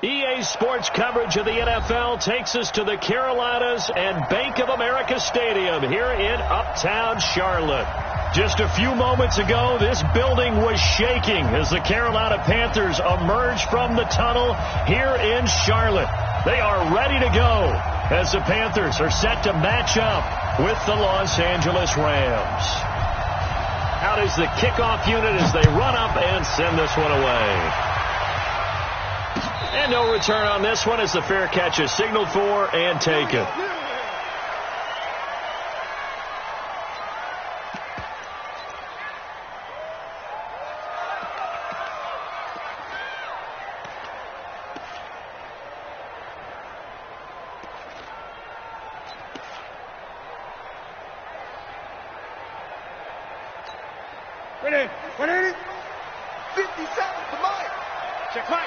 EA Sports coverage of the NFL takes us to the Carolinas and Bank of America Stadium here in Uptown Charlotte. Just a few moments ago, this building was shaking as the Carolina Panthers emerged from the tunnel here in Charlotte. They are ready to go as the Panthers are set to match up with the Los Angeles Rams. Out is the kickoff unit as they run up and send this one away. And no return on this one as the fair catch is signaled for and taken. Ready, 50 seconds to Mike. Check Mike.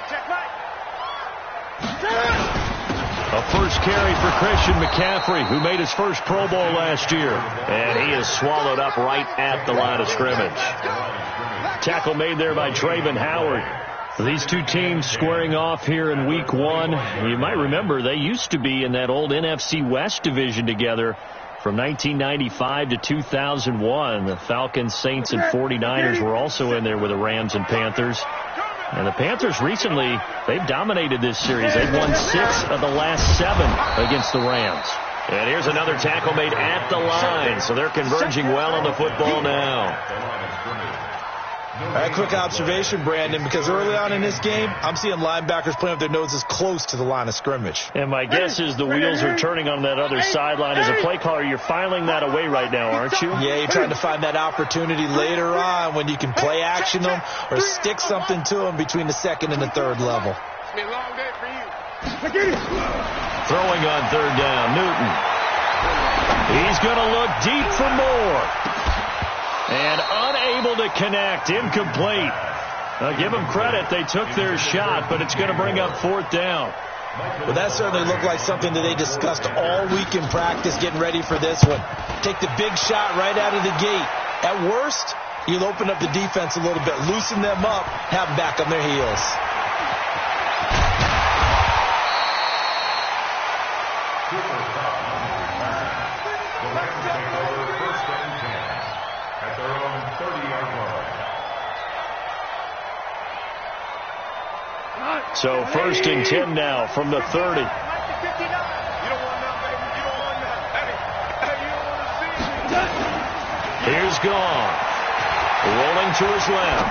A first carry for Christian McCaffrey, who made his first Pro Bowl last year. And he is swallowed up right at the line of scrimmage. Tackle made there by Trayvon Howard. These two teams squaring off here in Week 1. You might remember they used to be in that old NFC West division together from 1995 to 2001. The Falcons, Saints, and 49ers were also in there with the Rams and Panthers. And the Panthers recently, they've dominated this series. They've won 6 of the last 7 against the Rams. And here's another tackle made at the line. So they're converging well on the football now. All right, quick observation, Brandon, because early on in this game, I'm seeing linebackers playing with their noses close to the line of scrimmage. And my guess is the wheels are turning on that other sideline. As a play caller, you're filing that away right now, aren't you? Yeah, you're trying to find that opportunity later on when you can play action them or stick something to them between the second and the third level. It's been a long day for you. Throwing on third down, Newton. He's going to look deep for more. And unable to connect, incomplete. Now give them credit, they took their shot, but it's going to bring up fourth down. Well, that certainly looked like something that they discussed all week in practice getting ready for this one. Take the big shot right out of the gate. At worst, you'll open up the defense a little bit, loosen them up, have them back on their heels. So first and 10 now from the 30. Here's Gone. Rolling to his left.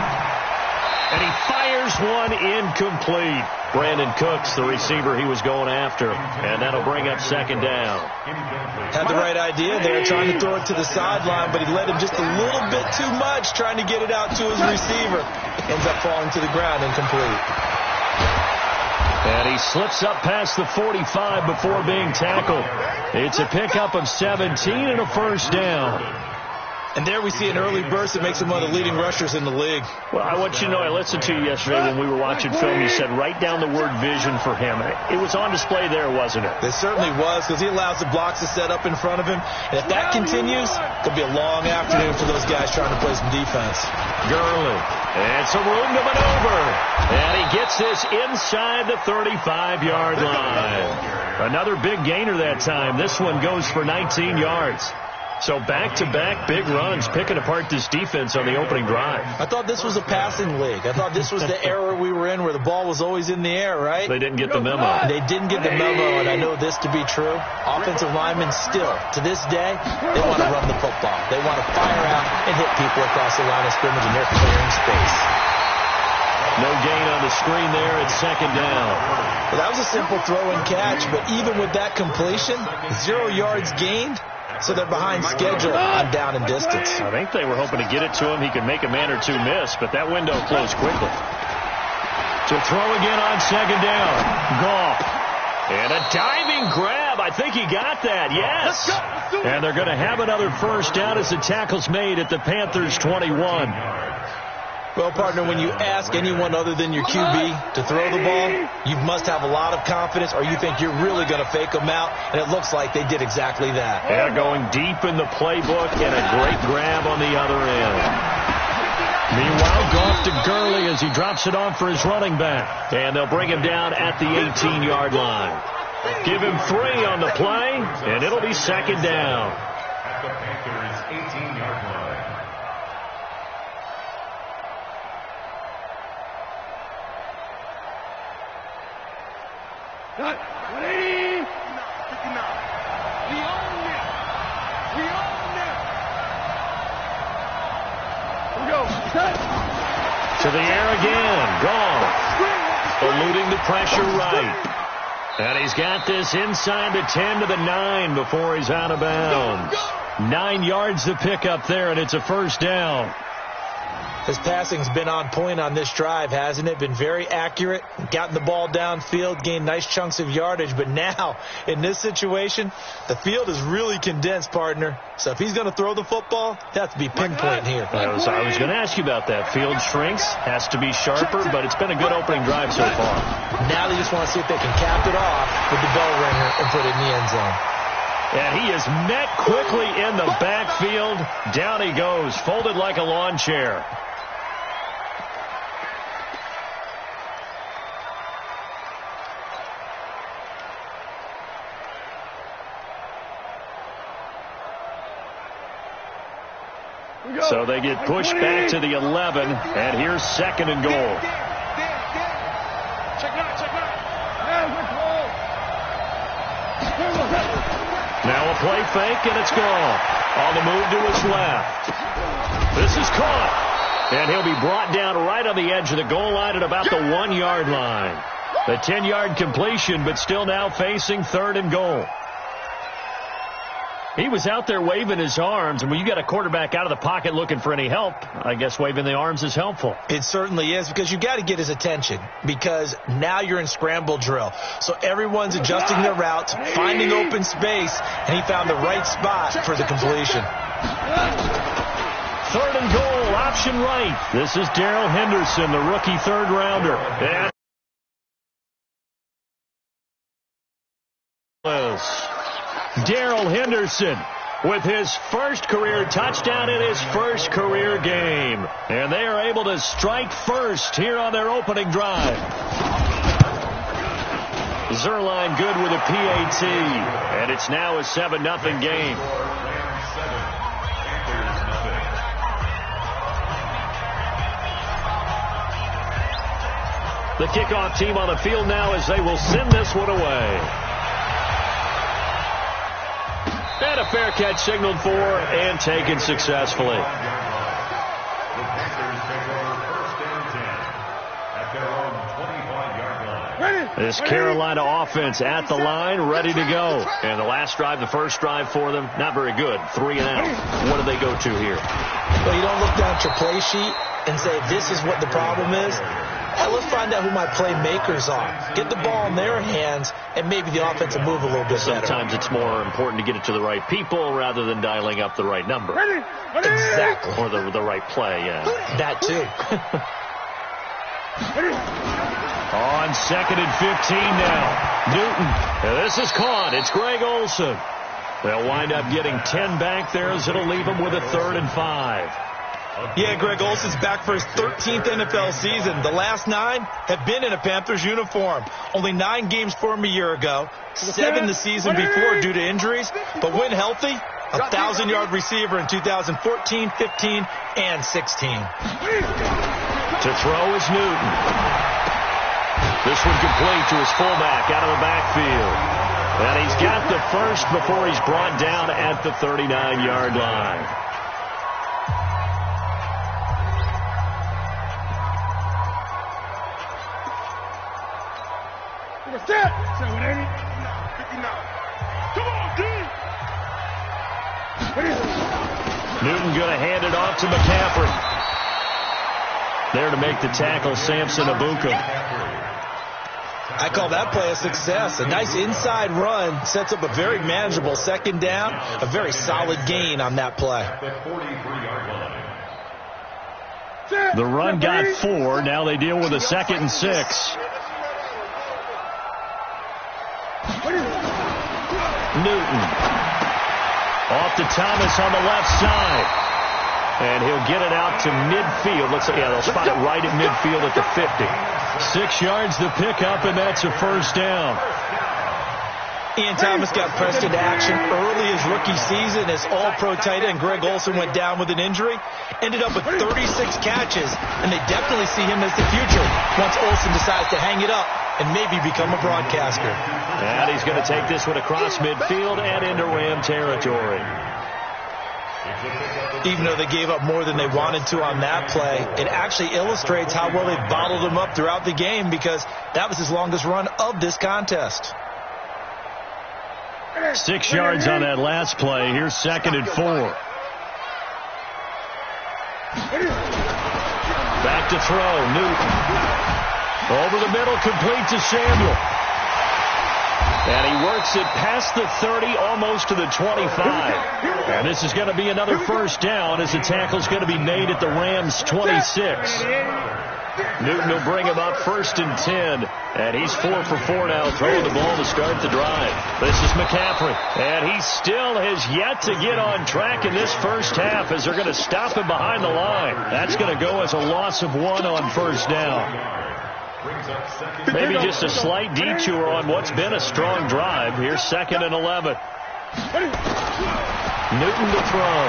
And he fires one incomplete. Brandon Cooks, the receiver he was going after. And that'll bring up second down. Had the right idea there, trying to throw it to the sideline, but he led him just a little bit too much, trying to get it out to his receiver. Ends up falling to the ground incomplete. And he slips up past the 45 before being tackled. It's a pickup of 17 and a first down. And there we see an early burst that makes him one of the leading rushers in the league. Well, I want you to know, I listened to you yesterday when we were watching film. You said write down the word vision for him. It was on display there, wasn't it? It certainly was, because he allows the blocks to set up in front of him. And if that continues, it'll be a long afternoon for those guys trying to play some defense. Gurley. And some room to maneuver. And he gets this inside the 35-yard line. Another big gainer that time. This one goes for 19 yards. So back-to-back big runs, picking apart this defense on the opening drive. I thought this was a passing league. I thought this was the era we were in where the ball was always in the air, right? They didn't get the memo. They didn't get the memo, and I know this to be true. Offensive linemen still, to this day, they want to run the football. They want to fire out and hit people across the line of scrimmage, and they're clearing space. No gain on the screen there. It's second down. Well, that was a simple throw and catch, but even with that completion, 0 yards gained. So they're behind schedule on down and distance. I think they were hoping to get it to him. He could make a man or two miss, but that window closed quickly. To throw again on second down. Goff. And a diving grab. I think he got that. Yes. And they're going to have another first down as the tackle's made at the Panthers' 21. Well, partner, when you ask anyone other than your QB to throw the ball, you must have a lot of confidence, or you think you're really going to fake them out, and it looks like they did exactly that. Yeah, going deep in the playbook and a great grab on the other end. Meanwhile, Goff to Gurley as he drops it off for his running back. And they'll bring him down at the 18-yard line. Give him 3 on the play, and it'll be second down. At the Panthers' 18-yard line. Cut. 180. 59. We own it. We own it. Here we go. Cut. To the air again. Goff. Eluding the pressure right. And he's got this inside the 10 to the 9 before he's out of bounds. 9 yards to pick up there, and it's a first down. His passing's been on point on this drive, hasn't it? Been very accurate, gotten the ball downfield, gained nice chunks of yardage. But now, in this situation, the field is really condensed, partner. So if he's going to throw the football, it has to be pinpoint here. I was going to ask you about that. Field shrinks, has to be sharper, but it's been a good opening drive so far. Now they just want to see if they can cap it off with the bell ringer and put it in the end zone. And he is met quickly in the backfield. Down he goes, folded like a lawn chair. So they get pushed back to the 11, and here's second and goal. Check it out, check it out. Now a play fake, and it's gone. On the move to his left. This is caught. And he'll be brought down right on the edge of the goal line at about the 1-yard line. The 10-yard completion, but still now facing third and goal. He was out there waving his arms, and when you got a quarterback out of the pocket looking for any help, I guess waving the arms is helpful. It certainly is, because you got to get his attention, because now you're in scramble drill. So everyone's adjusting their routes, finding open space, and he found the right spot for the completion. Third and goal, option right. This is Darrell Henderson, the rookie third-rounder. And Darrell Henderson with his first career touchdown in his first career game. And they are able to strike first here on their opening drive. Zerline good with a PAT. And it's now a 7-0 game. The kickoff team on the field now as they will send this one away. And a fair catch signaled for and taken successfully. This Carolina offense at the line, ready to go. And the last drive, the first drive for them, not very good. 3 and out. What do they go to here? Well, you don't look down at your play sheet and say, this is what the problem is. Let's find out who my playmakers are. Get the ball in their hands, and maybe the offense will move a little bit better. Sometimes it's more important to get it to the right people rather than dialing up the right number. Exactly. Or the right play, yeah. That too. On 2nd and 15 now. Newton. This is caught. It's Greg Olsen. They'll wind up getting 10 back there as it'll leave them with a 3rd and 5. Yeah, Greg Olsen's back for his 13th NFL season. The last 9 have been in a Panthers uniform. Only 9 games for him a year ago, 7 the season before due to injuries. But when healthy, a 1,000-yard receiver in 2014, 15, and 16. To throw is Newton. This one complete to his fullback out of the backfield. And he's got the first before he's brought down at the 39-yard line. Set. 780. 59. Come on, D. Newton going to hand it off to McCaffrey. There to make the tackle, Samson Abuka. I call that play a success. A nice inside run sets up a very manageable second down. A very solid gain on that play. The run got 4. Now they deal with a 2nd and 6. Newton. Off to Thomas on the left side. And he'll get it out to midfield. Let's say, yeah, they'll spot it right at midfield at the 50. 6 yards the pickup, and that's a first down. Ian Thomas got pressed into action early his rookie season as all-pro tight end Greg Olsen went down with an injury. Ended up with 36 catches, and they definitely see him as the future once Olsen decides to hang it up and maybe become a broadcaster. And he's going to take this one across midfield and into Ram territory. Even though they gave up more than they wanted to on that play, it actually illustrates how well they bottled him up throughout the game because that was his longest run of this contest. 6 yards on that last play. Here's 2nd and 4. Back to throw. Newton. Over the middle, complete to Samuel. And he works it past the 30, almost to the 25. And this is going to be another first down as the tackle's going to be made at the Rams' 26. Newton will bring him up 1st and 10. And he's 4 for 4 now, throwing the ball to start the drive. This is McCaffrey. And he still has yet to get on track in this first half as they're going to stop him behind the line. That's going to go as a loss of 1 on first down. Maybe just a slight detour on what's been a strong drive. Here's 2nd and 11. Newton to throw.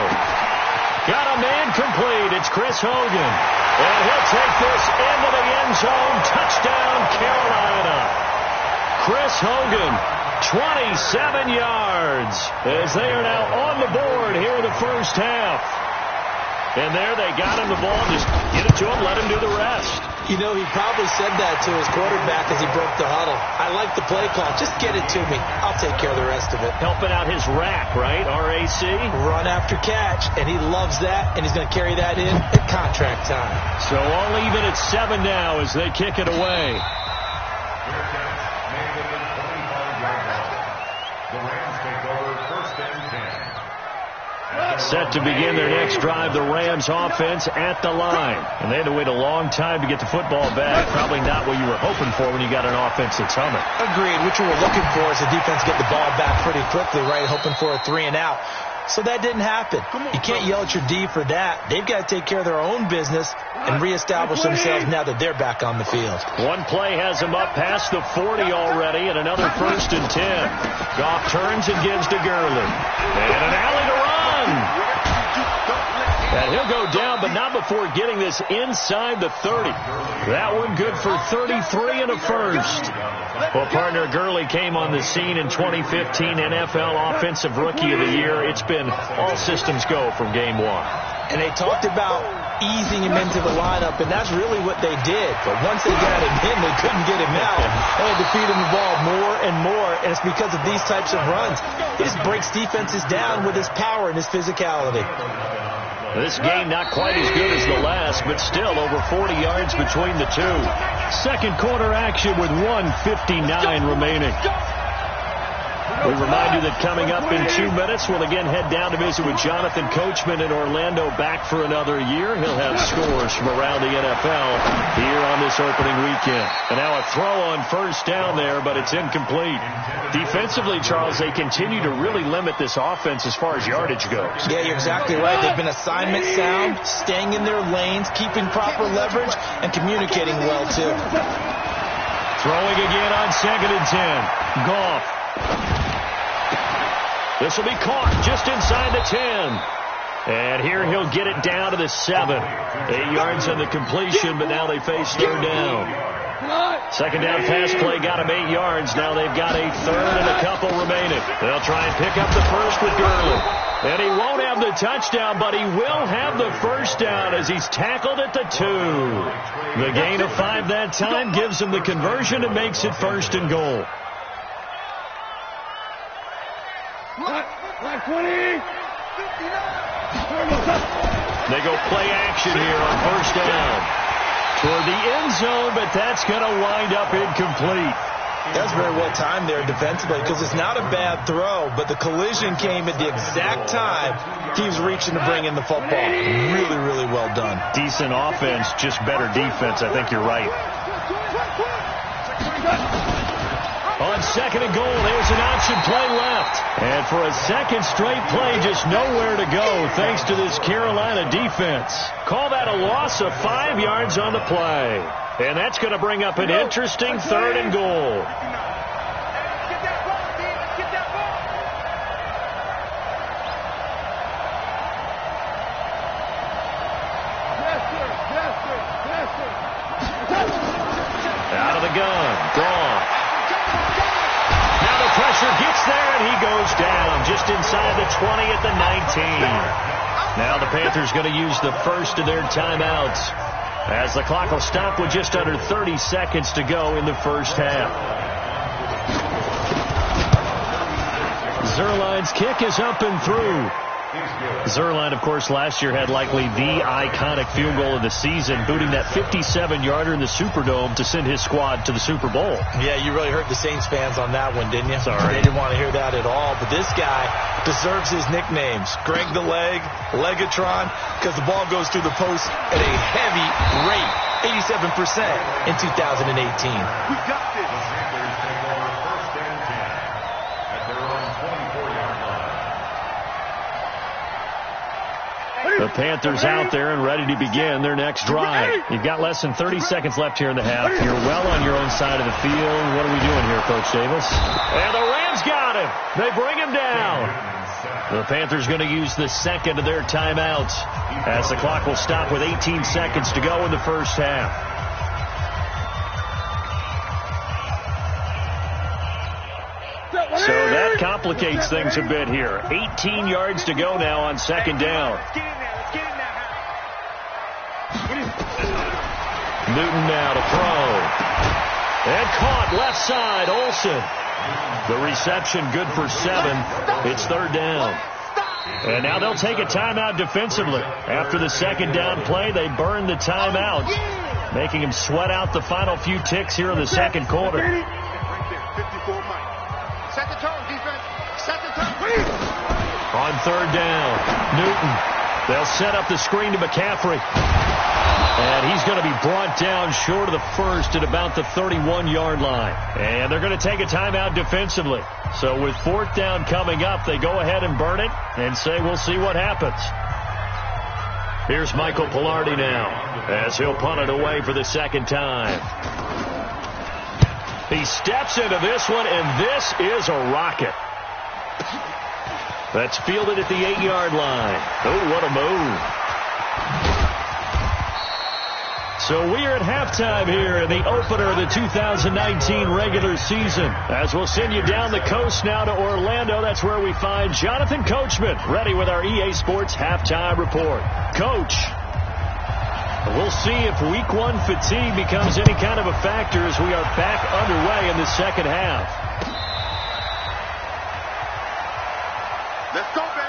Got a man complete. It's Chris Hogan. And he'll take this into the end zone. Touchdown, Carolina. Chris Hogan, 27 yards as they are now on the board here in the first half. And there they got him the ball. Just get it to him, let him do the rest. You know, he probably said that to his quarterback as he broke the huddle. I like the play call. Just get it to me. I'll take care of the rest of it. Helping out his rack, right? RAC? Run after catch, and he loves that, and he's going to carry that in at contract time. So all even at 7 now as they kick it away. The Rams take over 1st and 10. Set to begin their next drive, the Rams offense at the line. And they had to wait a long time to get the football back. Probably not what you were hoping for when you got an offense that's humming. Agreed. What you were looking for is the defense get the ball back pretty quickly, right? Hoping for a 3 and out. So that didn't happen. You can't yell at your D for that. They've got to take care of their own business and reestablish themselves now that they're back on the field. One play has them up past the 40 already, and another 1st and 10. Goff turns and gives to Gurley. And an alley to run. And he'll go down, but not before getting this inside the 30. That one good for 33 and a first. Well, partner, Gurley came on the scene in 2015 NFL Offensive Rookie of the Year. It's been all systems go from game 1. And they talked about easing him into the lineup, and that's really what they did. But once they got him in, they couldn't get him out. They had to feed him the ball more and more, and it's because of these types of runs. He just breaks defenses down with his power and his physicality. This game not quite as good as the last, but still over 40 yards between the two. Second quarter action with 1:59 remaining. We remind you that coming up in 2 minutes, we'll again head down to visit with Jonathan Coachman in Orlando, back for another year. He'll have scores from around the NFL here on this opening weekend. And now a throw on first down there, but it's incomplete. Defensively, Charles, they continue to really limit this offense as far as yardage goes. Yeah, you're exactly right. They've been assignment sound, staying in their lanes, keeping proper leverage, and communicating well, too. Throwing again on 2nd and 10. Goff. This will be caught just inside the 10. And here he'll get it down to the 7. 8 yards on the completion, but now they face 3rd down. 2nd down pass play got him 8 yards. Now they've got a 3rd and a couple remaining. They'll try and pick up the first with Gurley. And he won't have the touchdown, but he will have the first down as he's tackled at the 2. The gain of 5 that time gives him the conversion and makes it 1st and goal. They go play action here on 1st down. Toward the end zone, but that's going to wind up incomplete. That's very well timed there defensively because it's not a bad throw, but the collision came at the exact time he was reaching to bring in the football. Really, really well done. Decent offense, just better defense. I think you're right. On on second and goal. There's an option play left. And for a second straight play, just nowhere to go thanks to this Carolina defense. Call that a loss of 5 yards on the play. And that's going to bring up an interesting third and goal. Out of the gun. Gone. Now the pressure gets there, and he goes down just inside the 20 at the 19. Now the Panthers going to use the first of their timeouts, as the clock will stop with just under 30 seconds to go in the first half. Zuerlein's kick is up and through. Zuerlein, of course, last year had likely the iconic field goal of the season, booting that 57-yarder in the Superdome to send his squad to the Super Bowl. Yeah, you really hurt the Saints fans on that one, didn't you? Sorry. They didn't want to hear that at all. But this guy deserves his nicknames. Greg the Leg, Legatron, because the ball goes through the post at a heavy rate, 87% in 2018. We got this. The Panthers out there and ready to begin their next drive. You've got less than 30 seconds left here in the half. You're well on your own side of the field. What are we doing here, Coach Davis? And the Rams got him. They bring him down. The Panthers going to use the second of their timeouts, as the clock will stop with 18 seconds to go in the first half. So that complicates things a bit here. 18 yards to go now on second down. Newton now to throw. And caught left side, Olsen. The reception good for 7. It's third down. And now they'll take a timeout defensively. After the second down play, they burn the timeout, making him sweat out the final few ticks here in the second quarter. Set the tone, defense. Set the tone. On third down, Newton. They'll set up the screen to McCaffrey. And he's going to be brought down short of the first at about the 31-yard line. And they're going to take a timeout defensively. So with fourth down coming up, they go ahead and burn it and say we'll see what happens. Here's Michael Pilardi now, as he'll punt it away for the second time. He steps into this one, and this is a rocket. That's fielded at the 8-yard line. Oh, what a move. So we are at halftime here in the opener of the 2019 regular season. As we'll send you down the coast now to Orlando, that's where we find Jonathan Coachman, ready with our EA Sports halftime report. Coach, we'll see if week 1 fatigue becomes any kind of a factor as we are back underway in the second half. Let's go, baby.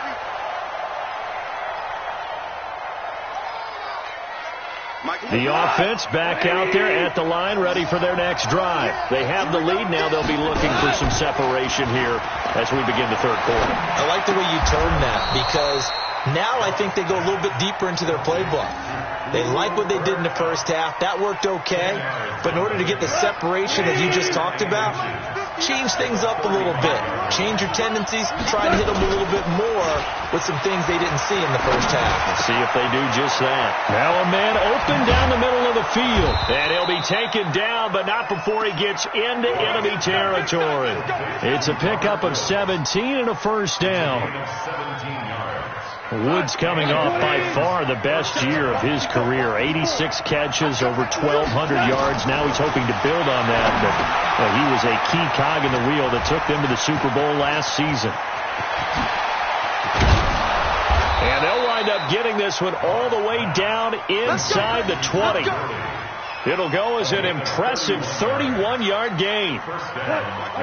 The offense back out there at the line, ready for their next drive. They have the lead. Now they'll be looking for some separation here as we begin the third quarter. I like the way you term that, because now I think they go a little bit deeper into their playbook. They like what they did in the first half. That worked okay. But in order to get the separation that you just talked about, change things up a little bit. Change your tendencies. Try to hit them a little bit more with some things they didn't see in the first half. We'll see if they do just that. Now a man open down the middle of the field. And he'll be taken down, but not before he gets into enemy territory. It's a pickup of 17 and a first down. Woods coming off by far the best year of his career. 86 catches, over 1,200 yards. Now he's hoping to build on that, but he was a key cog in the wheel that took them to the Super Bowl last season. And they'll wind up getting this one all the way down inside the 20. It'll go as an impressive 31-yard gain.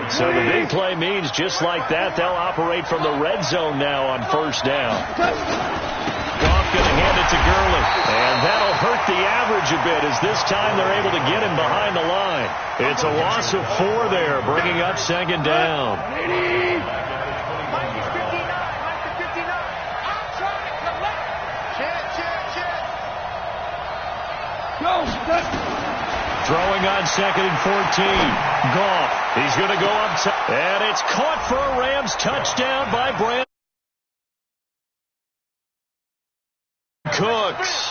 So the big play means just like that, they'll operate from the red zone now on first down. Goff going to hand it to Gurley. And that'll hurt the average a bit, as this time they're able to get him behind the line. It's a loss of 4 there, bringing up second down. Throwing on 2nd and 14. Goff. He's going to go up top. And it's caught for a Rams touchdown by Brandon Cooks.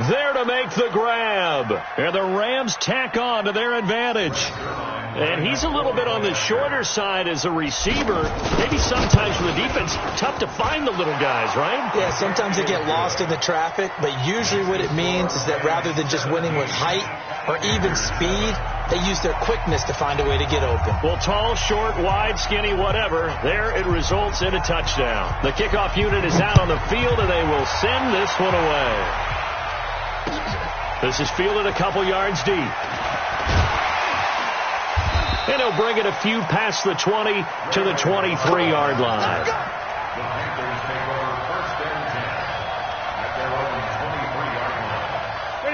There to make the grab. And the Rams tack on to their advantage. And he's a little bit on the shorter side as a receiver. Maybe sometimes for the defense, tough to find the little guys, right? Yeah, sometimes they get lost in the traffic, but usually what it means is that rather than just winning with height or even speed, they use their quickness to find a way to get open. Well, tall, short, wide, skinny, whatever, there it results in a touchdown. The kickoff unit is out on the field, and they will send this one away. This is fielded a couple yards deep. And he'll bring it a few past the 20 to the 23-yard line. The Panthers take over 1st and 10 at their own 23-yard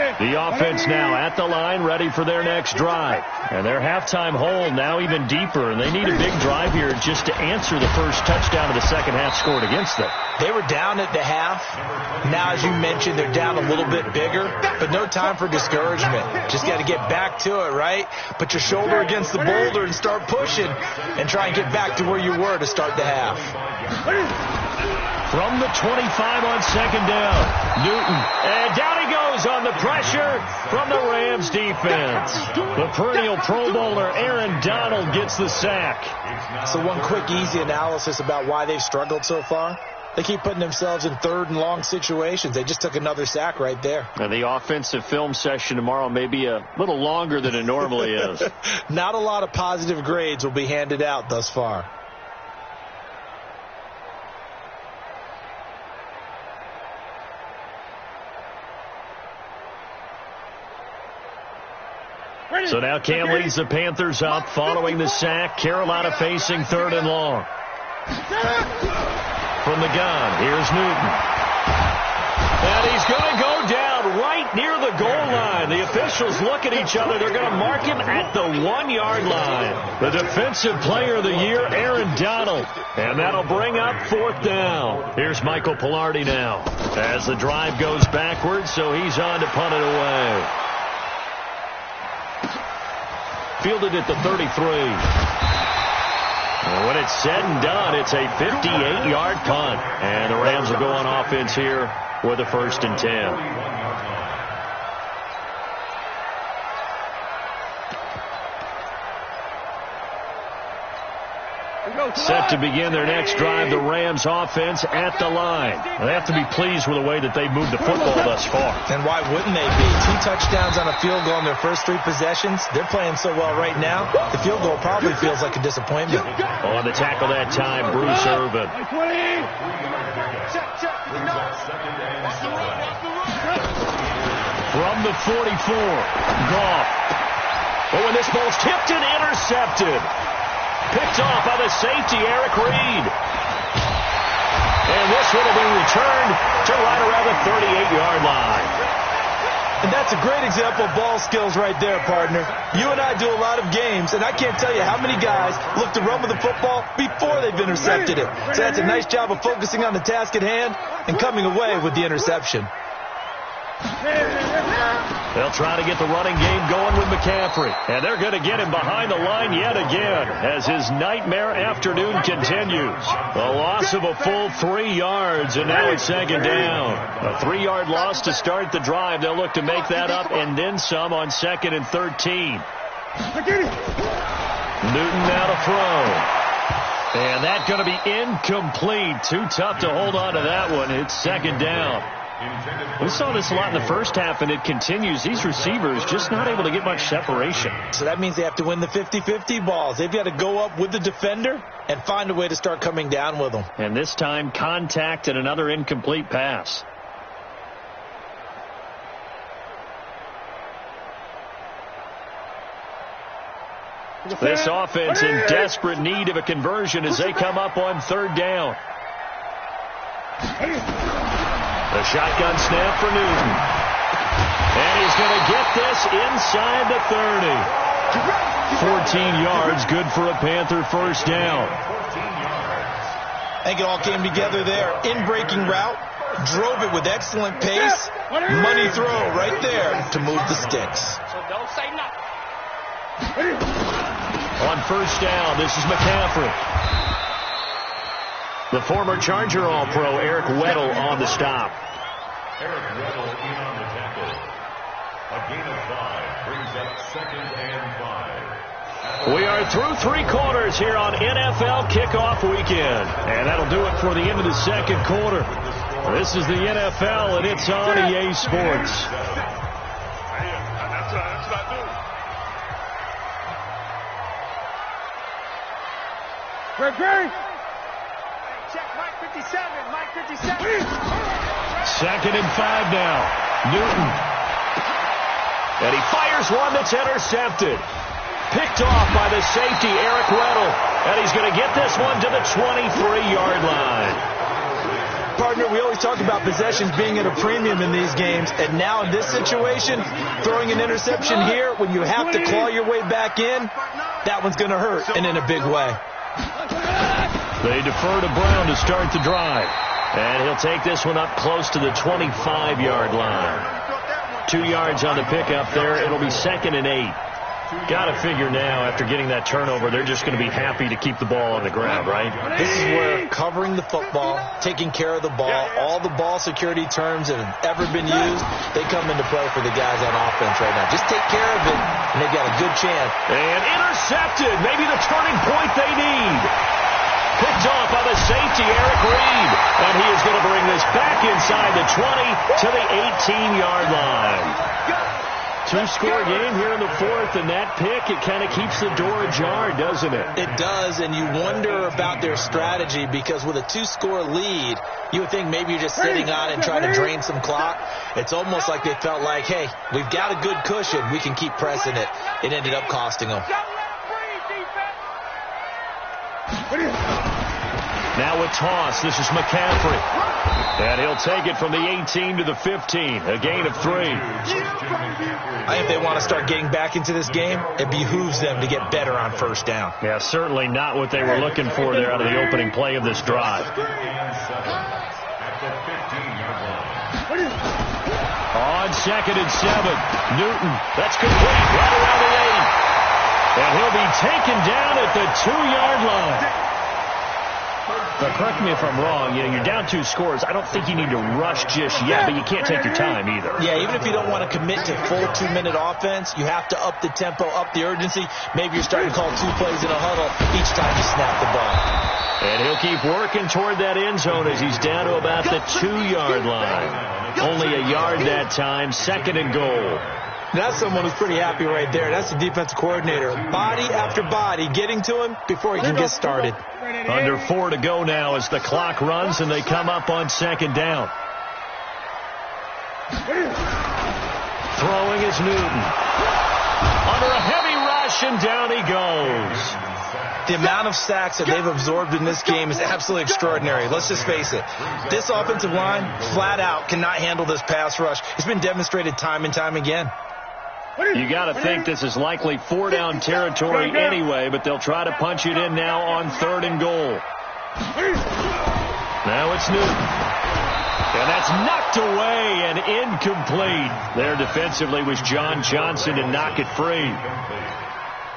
line. The offense now at the line, ready for their next drive. And their halftime hole now even deeper, and they need a big drive here just to answer the first touchdown of the second half scored against them. They were down at the half. Now, as you mentioned, they're down a little bit bigger, but no time for discouragement. Just got to get back to it, right? Put your shoulder against the boulder and start pushing and try and get back to where you were to start the half. From the 25 on 2nd down, Newton. And down he goes on the pressure from the Rams defense. The perennial Pro Bowler Aaron Donald gets the sack. So one quick, easy analysis about why they've struggled so far. They keep putting themselves in 3rd and long situations. They just took another sack right there. And the offensive film session tomorrow may be a little longer than it normally is. Not a lot of positive grades will be handed out thus far. So now Cam leads the Panthers up following the sack. Carolina facing 3rd and long. From the gun, here's Newton. And he's going to go down right near the goal line. The officials look at each other. They're going to mark him at the 1-yard line. The defensive player of the year, Aaron Donald. And that'll bring up 4th down. Here's Michael Pilardi now as the drive goes backwards, so he's on to punt it away. Fielded at the 33. And when it's said and done, it's a 58-yard punt. And the Rams will go on offense here with a 1st and 10. Set to begin their next drive, the Rams offense at the line. They have to be pleased with the way that they've moved the football thus far. And why wouldn't they be? 2 touchdowns on a field goal in their first 3 possessions. They're playing so well right now, the field goal probably feels like a disappointment. On the tackle that time, Bruce Irvin. From the 44, Goff. But when this ball's tipped and intercepted. Picked off by the safety, Eric Reed. And this one will be returned to right around the 38-yard line. And that's a great example of ball skills right there, partner. You and I do a lot of games, and I can't tell you how many guys look to run with the football before they've intercepted it. So that's a nice job of focusing on the task at hand and coming away with the interception. They'll try to get the running game going with McCaffrey. And they're going to get him behind the line yet again as his nightmare afternoon continues. A loss of a full 3 yards, and now it's 2nd down. A 3-yard loss to start the drive. They'll look to make that up and then some on 2nd and 13. Newton now to throw. And that's going to be incomplete. Too tough to hold on to that one. It's 2nd down. We saw this a lot in the first half, and it continues. These receivers just not able to get much separation. So that means they have to win the 50-50 balls. They've got to go up with the defender and find a way to start coming down with them. And this time, contact and another incomplete pass. This offense in desperate need of a conversion as they come up on 3rd down. The shotgun snap for Newton. And he's going to get this inside the 30. 14 yards, good for a Panther 1st down. I think it all came together there. In-breaking route, drove it with excellent pace. Money throw right there to move the sticks. Don't say nothing. On first down, this is McCaffrey. The former Charger All-Pro Eric Weddle on the stop. Eric Weddle in on the tackle. A gain of 5 brings up 2nd and 5. We are through 3 quarters here on NFL Kickoff Weekend. And that'll do it for the end of the second quarter. This is the NFL, and it's on EA Sports. That's what I do. Great. Check Mike 57. Mike 57. 2nd and 5 now. Newton. And he fires one that's intercepted. Picked off by the safety, Eric Weddle. And he's going to get this one to the 23-yard line. Partner, we always talk about possessions being at a premium in these games, and now in this situation, throwing an interception here when you have to claw your way back in, that one's going to hurt, and in a big way. They defer to Brown to start the drive. And he'll take this one up close to the 25-yard line. 2 yards on the pickup there. It'll be 2nd and 8. Got to figure now, after getting that turnover, they're just going to be happy to keep the ball on the ground, right? This is where covering the football, taking care of the ball, all the ball security terms that have ever been used, they come into play for the guys on offense right now. Just take care of it, and they've got a good chance. And intercepted. Maybe the turning point they need. Picked off by the safety, Eric Reed. And he is going to bring this back inside the 20 to the 18-yard line. 2-score game here in the 4th, and that pick, it kind of keeps the door ajar, doesn't it? It does, and you wonder about their strategy, because with a 2-score lead, you would think maybe you're just sitting on it and trying to drain some clock. It's almost like they felt like, hey, we've got a good cushion. We can keep pressing it. It ended up costing them. Now a toss. This is McCaffrey. And he'll take it from the 18 to the 15. A gain of 3. I think they want to start getting back into this game. It behooves them to get better on first down. Yeah, certainly not what they were looking for there out of the opening play of this drive. On 2nd and 7. Newton. That's complete. Right around the 8. And he'll be taken down at the 2-yard line. But correct me if I'm wrong, you're down 2 scores. I don't think you need to rush just yet, but you can't take your time either. Yeah, even if you don't want to commit to full 2-minute offense, you have to up the tempo, up the urgency. Maybe you're starting to call 2 plays in a huddle each time you snap the ball. And he'll keep working toward that end zone as he's down to about the 2-yard line. Only a yard that time, 2nd and goal. That's someone who's pretty happy right there. That's the defensive coordinator. Body after body getting to him before he can get started. Under 4 to go now as the clock runs and they come up on 2nd down. Throwing is Newton. Under a heavy rush and down he goes. The amount of sacks that they've absorbed in this game is absolutely extraordinary. Let's just face it. This offensive line, flat out, cannot handle this pass rush. It's been demonstrated time and time again. You got to think this is likely 4-down territory anyway, but they'll try to punch it in now on 3rd and goal. Now it's Newton. And that's knocked away and incomplete. There defensively was John Johnson to knock it free.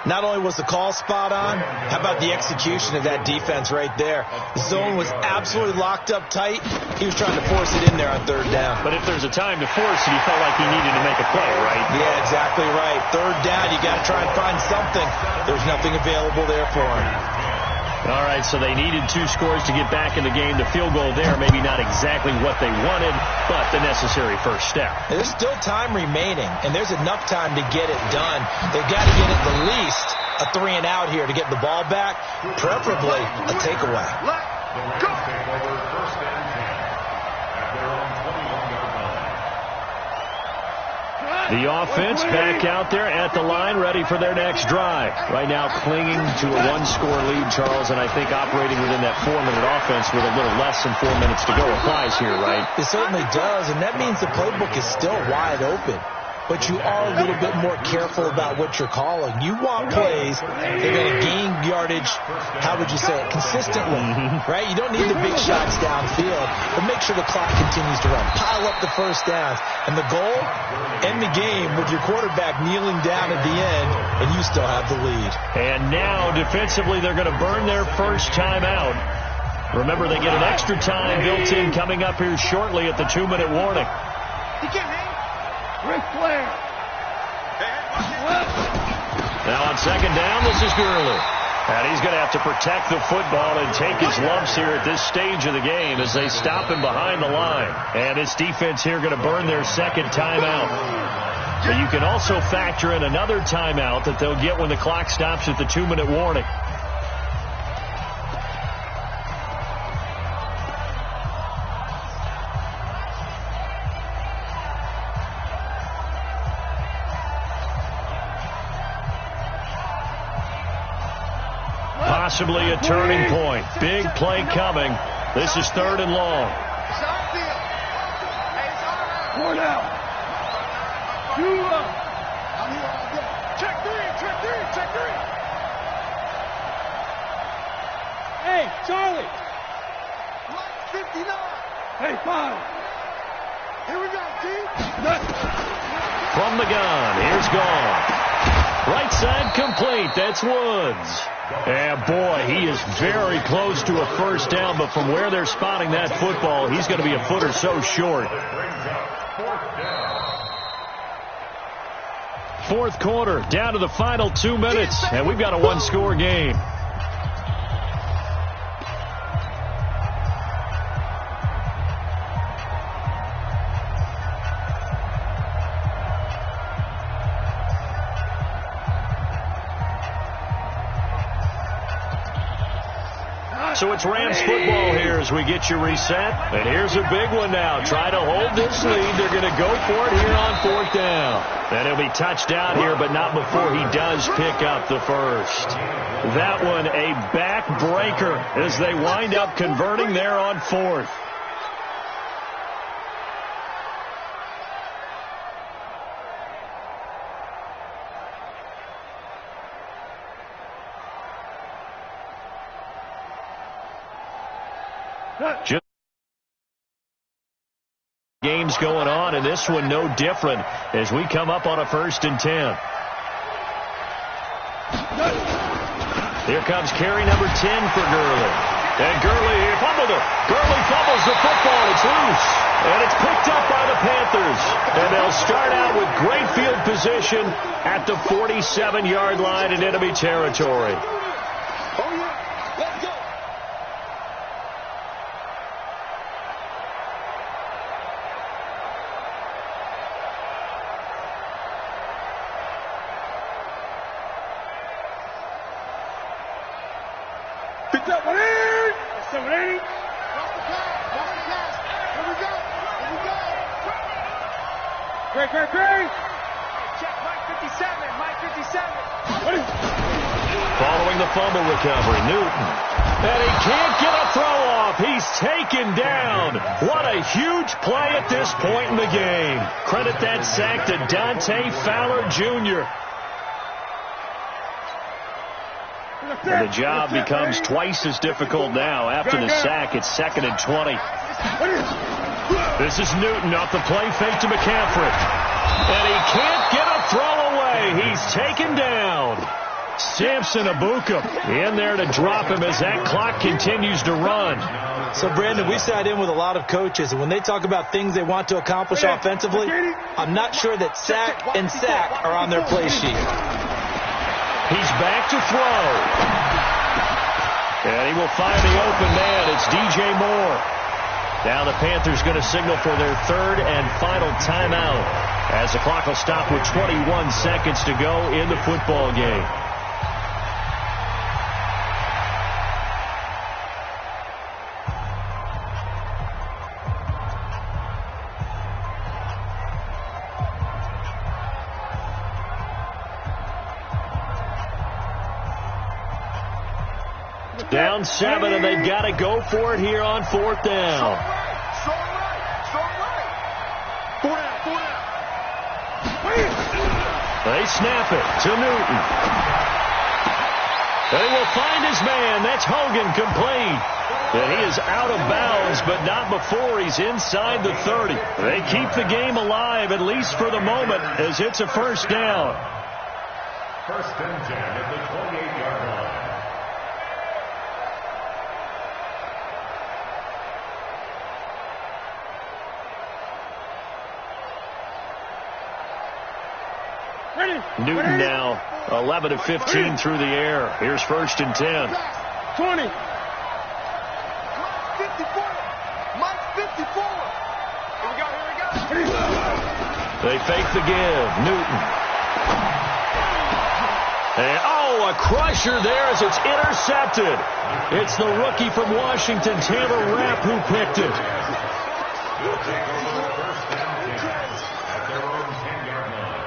Not only was the call spot on, how about the execution of that defense right there? The zone was absolutely locked up tight. He was trying to force it in there on 3rd down. But if there's a time to force it, he felt like he needed to make a play, right? Yeah, exactly right. 3rd down, you got to try and find something. There's nothing available there for him. All right, so they needed 2 scores to get back in the game. The field goal there, maybe not exactly what they wanted, but the necessary first step. There's still time remaining, and there's enough time to get it done. They've got to get at the least a 3-and-out here to get the ball back, preferably a takeaway. The offense back out there at the line, ready for their next drive. Right now clinging to a 1-score lead, Charles, and I think operating within that 4-minute offense with a little less than 4 minutes to go applies here, right? It certainly does, and that means the playbook is still wide open. but you are a little bit more careful about what you're calling. You want plays that are going to gain yardage, how would you say it, consistently, right? You don't need the big shots downfield, but make sure the clock continues to run. Pile up the first downs. And the goal, end the game with your quarterback kneeling down at the end, and you still have the lead. And now, defensively, they're going to burn their first timeout. Remember, they get an extra time built in coming up here shortly at the 2-minute warning. Ric Flair. Now on second down, this is Gurley. And he's going to have to protect the football and take his lumps here at this stage of the game as they stop him behind the line. And his defense here going to burn their second timeout. But you can also factor in another timeout that they'll get when the clock stops at the 2-minute warning. Possibly a turning point. Big play coming. This is 3rd and long. 4 down. 2 up. Check 3. Hey, Charlie. 59. Hey, 5. Here we go, G. From the gun, here's gone. Right side complete. That's Woods. And boy, he is very close to a first down, but from where they're spotting that football, he's going to be a foot or so short. 4th quarter, down to the final 2 minutes, and we've got a 1-score game. So it's Rams football here as we get you reset. And here's a big one now. Try to hold this lead. They're going to go for it here on 4th down. And he'll be touched out here, but not before he does pick up the first. That one a backbreaker as they wind up converting there on 4th. Just games going on, and this one no different as we come up on a 1st and 10. Here comes carry number 10 for Gurley. And Gurley fumbled it. Gurley fumbles the football. It's loose. And it's picked up by the Panthers. And they'll start out with great field position at the 47-yard line in enemy territory. Following the fumble recovery, Newton. And he can't get a throw off. He's taken down. What a huge play at this point in the game. Credit that sack to Dante Fowler Jr. And the job becomes twice as difficult now. After the sack, it's 2nd and 20. This is Newton off the play fake to McCaffrey. And he can't get a throw away. He's taken down. Samson Abuka in there to drop him as that clock continues to run. So, Brandon, we sat in with a lot of coaches, and when they talk about things they want to accomplish offensively, I'm not sure that sack and sack are on their play sheet. He's back to throw. And he will find the open man. It's DJ Moore. Now the Panthers going to signal for their 3rd and final timeout as the clock will stop with 21 seconds to go in the football game. Down 7, and they've got to go for it here on 4th down. They snap it to Newton. They will find his man. That's Hogan complete. And he is out of bounds, but not before he's inside the 30. They keep the game alive, at least for the moment, as it's a first down. First and 10 at the 28-yard line. Newton now 11 of 15 through the air. Here's first and 10. 20. Mike 54. Mike 54. Here we go. They fake the give. Newton. And, a crusher there as it's intercepted. It's the rookie from Washington, Taylor Rapp, who picked it. We'll take over first and 10 at their own 10-yard line.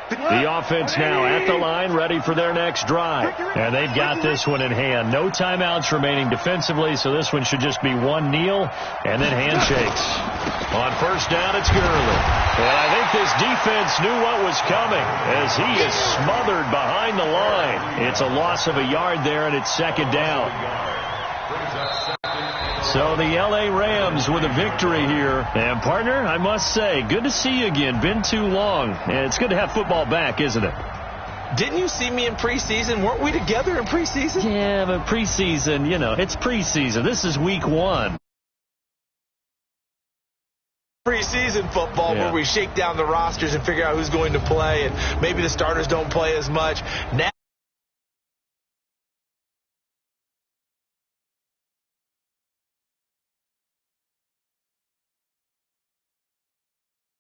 The offense now at the line, ready for their next drive. And they've got this one in hand. No timeouts remaining defensively, so this one should just be one kneel and then handshakes. On first down, it's Gurley. And I think this defense knew what was coming as he is smothered behind the line. It's a loss of a yard there, and it's second down. So the L.A. Rams with a victory here. And, partner, I must say, good to see you again. Been too long. And it's good to have football back, isn't it? Didn't you see me in preseason? Weren't we together in preseason? Yeah, but preseason, it's preseason. This is week 1. Preseason football where we shake down the rosters and figure out who's going to play, and maybe the starters don't play as much. Now